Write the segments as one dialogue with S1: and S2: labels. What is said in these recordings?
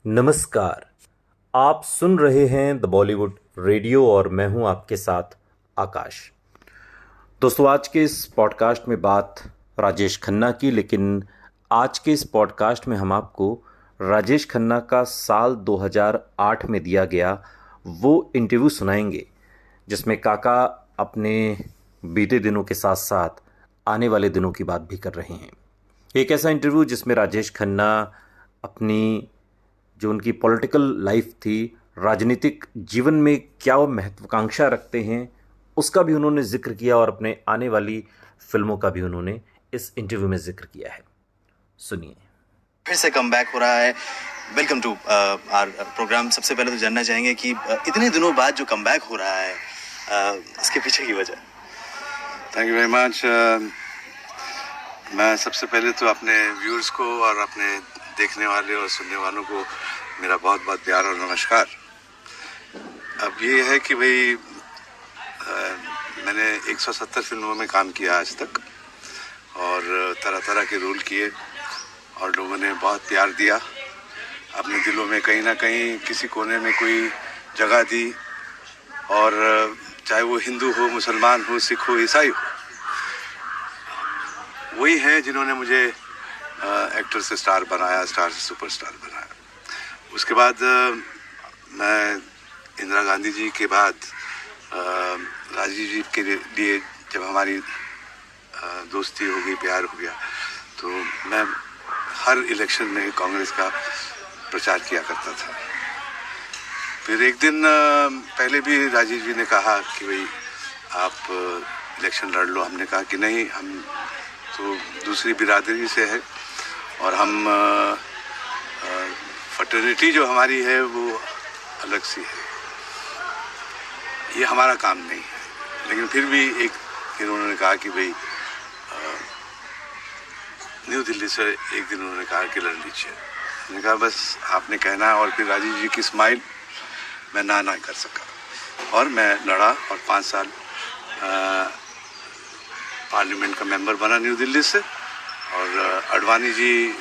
S1: नमस्कार। आप सुन रहे हैं द बॉलीवुड रेडियो और मैं हूं आपके साथ आकाश। दोस्तों, आज के इस पॉडकास्ट में बात राजेश खन्ना की, लेकिन आज के इस पॉडकास्ट में हम आपको राजेश खन्ना का साल 2008 में दिया गया वो इंटरव्यू सुनाएंगे जिसमें काका अपने बीते दिनों के साथ साथ आने वाले दिनों की बात भी कर रहे हैं। एक ऐसा इंटरव्यू जिसमें राजेश खन्ना अपनी जो उनकी पॉलिटिकल लाइफ थी, राजनीतिक जीवन में क्या वो महत्वाकांक्षा रखते हैं, उसका भी उन्होंने जिक्र किया और अपने आने वाली फिल्मों का भी उन्होंने इस इंटरव्यू में जिक्र किया है। सुनिए।
S2: फिर से कम बैक हो रहा है। Welcome to our program. सबसे पहले तो जानना चाहेंगे कि इतने दिनों बाद जो कम बैक हो रहा है इसके पीछे की वजह।
S3: Thank you very much. मैं सबसे पहले तो अपने व्यूअर्स को और अपने देखने वाले और सुनने वालों को मेरा बहुत बहुत प्यार और नमस्कार। अब ये है कि भाई मैंने 170 फिल्मों में काम किया आज तक और तरह तरह के रोल किए और लोगों ने बहुत प्यार दिया, अपने दिलों में कहीं ना कहीं किसी कोने में कोई जगह दी। और चाहे वो हिंदू हो, मुसलमान हो, सिख हो, ईसाई हो, वही हैं जिन्होंने मुझे एक्टर से स्टार बनाया, स्टार से सुपरस्टार बनाया। उसके बाद मैं इंदिरा गांधी जी के बाद राजीव जी के लिए जब हमारी दोस्ती हो गई, प्यार हो गया, तो मैं हर इलेक्शन में कांग्रेस का प्रचार किया करता था। फिर एक दिन पहले भी राजीव जी ने कहा कि भाई आप इलेक्शन लड़ लो। हमने कहा कि नहीं, हम तो दूसरी बिरादरी से है और हम फटर्निटी जो हमारी है वो अलग सी है, ये हमारा काम नहीं है। लेकिन फिर भी एक दिन उन्होंने कहा कि भाई न्यू दिल्ली से एक दिन उन्होंने कहा कि लड़ लीजिए। मैंने कहा बस आपने कहना है। और फिर राजीव जी की स्माइल, मैं ना कर सका और मैं लड़ा और 5 साल पार्लियामेंट का मेंबर बना न्यू दिल्ली से। और अडवाणी जी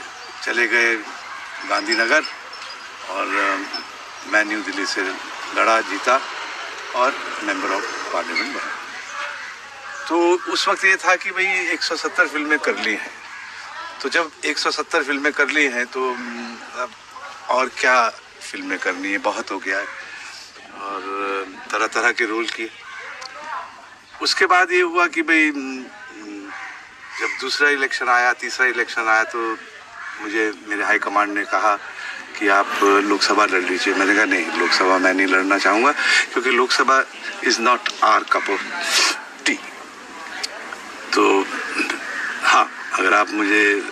S3: चले गए गांधीनगर और मैं न्यू दिल्ली से लड़ा, जीता और मेंबर ऑफ पार्लियामेंट बना। तो उस वक्त ये था कि भाई 170 फिल्में कर ली हैं, तो जब 170 फिल्में कर ली हैं तो अब और क्या फिल्में करनी है, बहुत हो गया है। और तरह तरह के रोल किए। उसके बाद ये हुआ कि भाई जब दूसरा इलेक्शन आया, तीसरा इलेक्शन आया, तो मुझे मेरे हाई कमांड ने कहा कि आप लोकसभा लड़ लीजिए। मैंने कहा नहीं, लोकसभा मैं नहीं लड़ना चाहूँगा, क्योंकि Lok Sabha is not our cup of tea. तो हाँ, अगर आप मुझे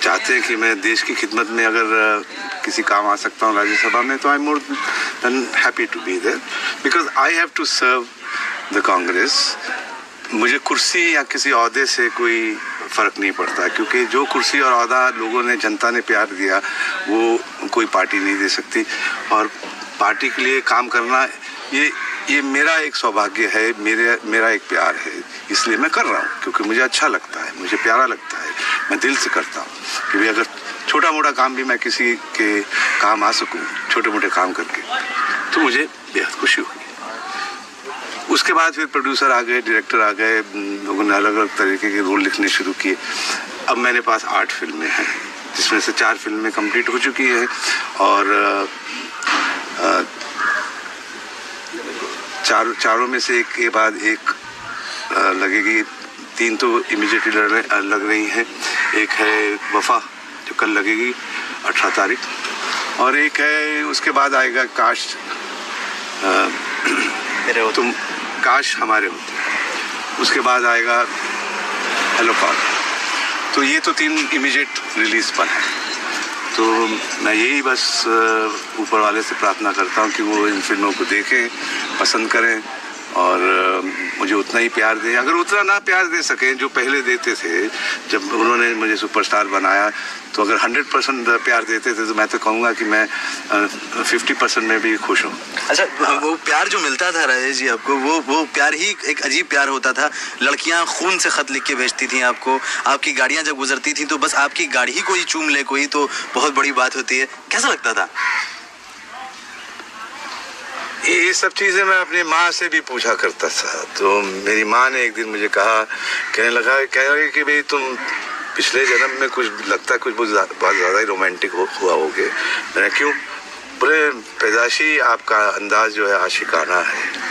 S3: चाहते हैं कि मैं देश की खिदमत में अगर किसी काम आ सकता हूँ राज्यसभा में, तो I am more than happy to be there, because I have to serve the Congress. मुझे कुर्सी या किसी ओहदे से कोई फ़र्क नहीं पड़ता, क्योंकि जो कुर्सी और ओहदा लोगों ने, जनता ने प्यार दिया, वो कोई पार्टी नहीं दे सकती। और पार्टी के लिए काम करना ये मेरा एक सौभाग्य है, मेरा एक प्यार है, इसलिए मैं कर रहा हूँ, क्योंकि मुझे अच्छा लगता है, मुझे प्यारा लगता है, मैं दिल से करता हूँ कि भाई अगर छोटा मोटा काम भी मैं किसी के काम आ सकूँ, छोटे मोटे काम करके, तो मुझे बेहद खुशी हुई। उसके बाद फिर प्रोड्यूसर आ गए, डायरेक्टर आ गए, लोगों ने अलग अलग तरीके के रोल लिखने शुरू किए। अब मेरे पास 8 फिल्में हैं, जिसमें से 4 फिल्में कंप्लीट हो चुकी हैं और चारों में से एक के बाद एक लगेगी। 3 तो इमीडिएटली लग रही हैं। एक है वफा, जो कल लगेगी 18 तारीख, और एक है उसके बाद आएगा काश तुम काश हमारे होते। उसके बाद आएगा हेलो कॉल। तो ये तो 3 इमीडिएट रिलीज पर है। तो मैं यही बस ऊपर वाले से प्रार्थना करता हूँ कि वो इन फिल्मों को देखें, पसंद करें और मुझे उतना ही प्यार दें। अगर उतना ना प्यार दे सकें जो पहले देते थे जब उन्होंने मुझे सुपरस्टार बनाया, तो अगर 100% प्यार देते थे तो मैं तो कहूँगा कि मैं 50% में भी खुश हूँ।
S2: अच्छा, वो प्यार जो मिलता था राजेश जी आपको, वो प्यार ही एक अजीब प्यार होता था। लड़कियां खून से खत लिख के भेजती थी आपको, आपकी गाड़ियां जब गुजरती थी तो बस आपकी गाड़ी ही कोई चूम ले कोई तो बहुत बड़ी बात होती है। कैसा लगता था?
S3: ये सब चीज़ें मैं अपनी माँ से भी पूछा करता था। तो मेरी माँ ने एक दिन मुझे कहने लगा कि भाई तुम पिछले जन्म में कुछ लगता है कुछ बहुत ज़्यादा ही रोमांटिक हुआ होगे। मैंने क्यों? बोले पैदाशी आपका अंदाज जो है आशिकाना है।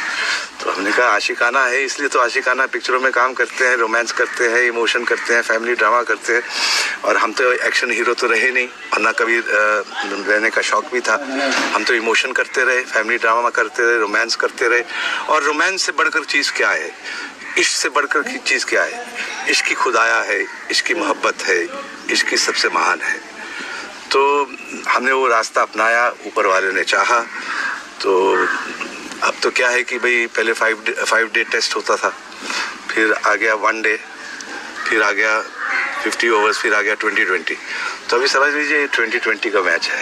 S3: तो हमने कहा आशिकाना है इसलिए तो आशिकाना पिक्चरों में काम करते हैं, रोमांस करते हैं, इमोशन करते हैं, फैमिली ड्रामा करते हैं। और हम तो एक्शन हीरो तो रहे नहीं और ना कभी रहने का शौक भी था। हम तो इमोशन करते रहे, फैमिली ड्रामा करते रहे, रोमांस करते रहे। और रोमांस से बढ़कर चीज़ क्या है, इश्क से बढ़कर की चीज़ क्या है? इश्क की खुदाया है, इश्क की मोहब्बत है, इश्क की सबसे महान है। तो हमने वो रास्ता अपनाया, ऊपर वाले ने चाहा। तो अब तो क्या है कि भाई पहले 5 डे टेस्ट होता था, फिर आ गया 1 डे, फिर आ गया 50 ओवर्स, फिर आ गया 2020। तो अभी समझ लीजिए 2020 का मैच है।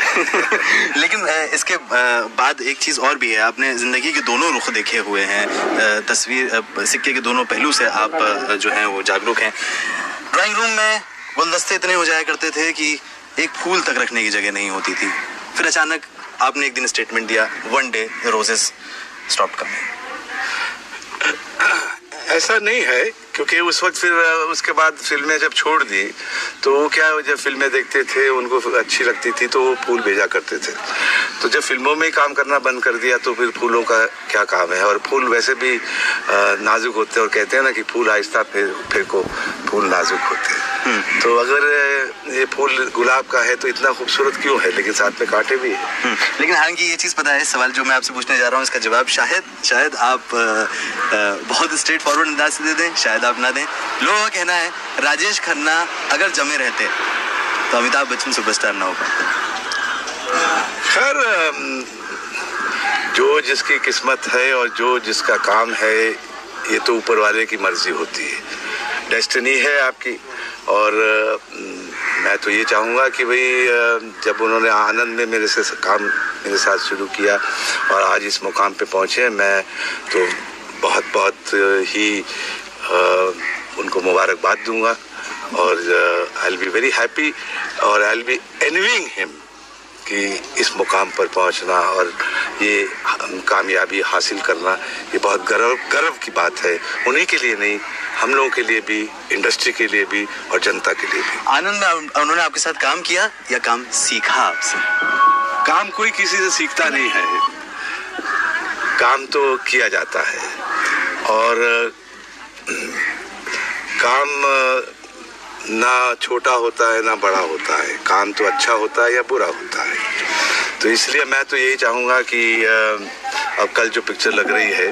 S2: लेकिन इसके बाद एक चीज़ और भी है, आपने ज़िंदगी के दोनों रुख देखे हुए हैं, तस्वीर सिक्के के दोनों पहलू से आप जो हैं वो जागरूक हैं। ड्राइंग रूम में गुलदस्ते इतने हो जाया करते थे कि एक फूल तक रखने की जगह नहीं होती थी। फिर अचानक आपने एक दिन स्टेटमेंट दिया, 1 डे रोजेस स्टॉप कमिंग।
S3: ऐसा नहीं है, क्योंकि उस वक्त फिर उसके बाद फिल्में जब छोड़ दी तो वो क्या, जब फिल्में देखते थे उनको अच्छी लगती थी तो वो फूल भेजा करते थे। तो जब फिल्मों में ही काम करना बंद कर दिया तो फिर फूलों का क्या काम है। और फूल वैसे भी नाजुक होते हैं और कहते हैं ना कि फूल आहिस्ता फेंको फूल नाजुक होते हैं। तो अगर ये फूल गुलाब का है तो इतना खूबसूरत क्यों है, लेकिन साथ में कांटे भी है।
S2: लेकिन हालांकि ये चीज़ पता है, सवाल जो मैं आपसे पूछने जा रहा हूँ इसका जवाब शायद आप बहुत स्ट्रेट फॉरवर्ड अंदाज से दे दें, शायद आप ना दें। लोगों का कहना है राजेश खन्ना अगर जमे रहते तो अमिताभ बच्चन सुपरस्टार ना हो पाते।
S3: खैर, जो जिसकी किस्मत है और जो जिसका काम है ये तो ऊपर वाले की मर्जी होती है, डेस्टिनी है आपकी। और मैं तो ये चाहूँगा कि भाई जब उन्होंने आनंद में मेरे साथ शुरू किया और आज इस मुकाम पे पहुँचे, मैं तो बहुत ही उनको मुबारकबाद दूंगा। और I will be very happy और I will be envying him कि इस मुकाम पर पहुंचना और ये कामयाबी हासिल करना, ये बहुत गर्व की बात है। उन्हीं के लिए नहीं, हम लोगों के लिए भी, इंडस्ट्री के लिए भी और जनता के लिए भी।
S2: आनंद में उन्होंने आपके साथ काम किया या काम सीखा आपसे?
S3: काम कोई किसी से सीखता नहीं है, काम तो किया जाता है। और काम ना छोटा होता है ना बड़ा होता है, काम तो अच्छा होता है या बुरा होता है। तो इसलिए मैं तो यही चाहूँगा कि अब कल जो पिक्चर लग रही है,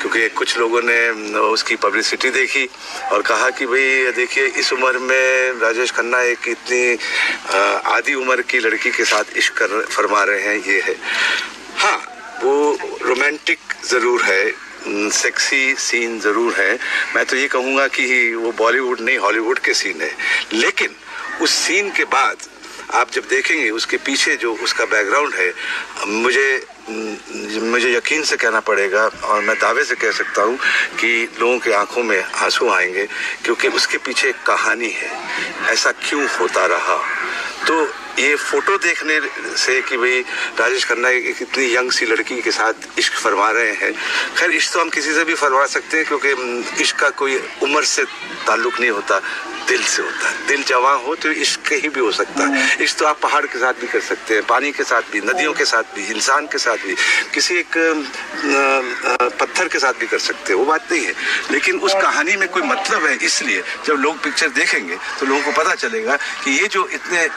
S3: क्योंकि कुछ लोगों ने उसकी पब्लिसिटी देखी और कहा कि भाई देखिए इस उम्र में राजेश खन्ना एक इतनी आधी उम्र की लड़की के साथ इश्क फरमा रहे हैं, ये है। हाँ, वो रोमांटिक ज़रूर है, सेक्सी सीन ज़रूर है। मैं तो ये कहूँगा कि वो बॉलीवुड नहीं हॉलीवुड के सीन है, लेकिन उस सीन के बाद आप जब देखेंगे उसके पीछे जो उसका बैकग्राउंड है, मुझे यकीन से कहना पड़ेगा और मैं दावे से कह सकता हूँ कि लोगों की आंखों में आंसू आएंगे, क्योंकि उसके पीछे एक कहानी है, ऐसा क्यों होता रहा। तो ये फोटो देखने से कि भाई राजेश खन्ना एक इतनी यंग सी लड़की के साथ इश्क फरमा रहे हैं। खैर, इश्क तो हम किसी से भी फरमा सकते हैं, क्योंकि इश्क का कोई उम्र से ताल्लुक नहीं होता, दिल से होता है। दिल जवां हो तो इश्क कहीं भी हो सकता है। इश्क तो आप पहाड़ के साथ भी कर सकते हैं, पानी के साथ भी, नदियों के साथ भी, इंसान के साथ भी, किसी एक पत्थर के साथ भी कर सकते हैं, वो बात नहीं है। लेकिन उस कहानी में कोई मतलब है, इसलिए जब लोग पिक्चर देखेंगे तो लोगों को पता चलेगा कि ये जो इतने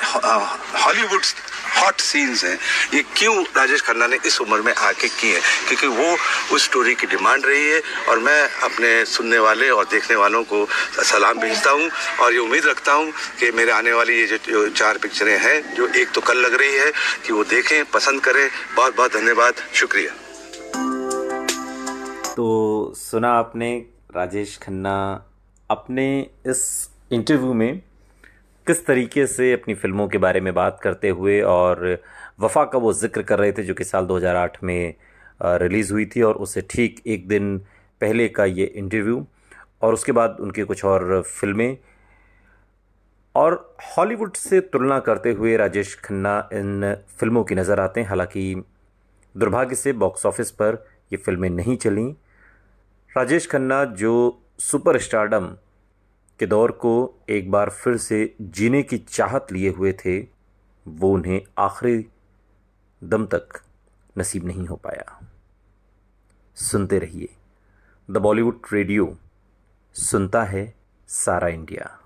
S3: हॉलीवुड हॉट सीन्स हैं, ये क्यों राजेश खन्ना ने इस उम्र में आके किए, क्योंकि वो उस स्टोरी की डिमांड रही है। और मैं अपने सुनने वाले और देखने वालों को सलाम भेजता हूँ और ये उम्मीद रखता हूँ कि मेरे आने वाली ये जो 4 पिक्चरें हैं, जो एक तो कल लग रही है, कि वो देखें, पसंद करें। बहुत बहुत धन्यवाद, शुक्रिया।
S1: तो सुना आपने राजेश खन्ना अपने इस इंटरव्यू में किस तरीके से अपनी फिल्मों के बारे में बात करते हुए और वफा का वो जिक्र कर रहे थे जो कि साल 2008 में रिलीज़ हुई थी, और उससे ठीक एक दिन पहले का ये इंटरव्यू, और उसके बाद उनके कुछ और फिल्में, और हॉलीवुड से तुलना करते हुए राजेश खन्ना इन फिल्मों की नज़र आते हैं। हालांकि दुर्भाग्य से बॉक्स ऑफिस पर ये फिल्में नहीं चलीं। राजेश खन्ना जो सुपर स्टारडम के दौर को एक बार फिर से जीने की चाहत लिए हुए थे, वो उन्हें आखिरी दम तक नसीब नहीं हो पाया। सुनते रहिए द बॉलीवुड रेडियो, सुनता है सारा इंडिया।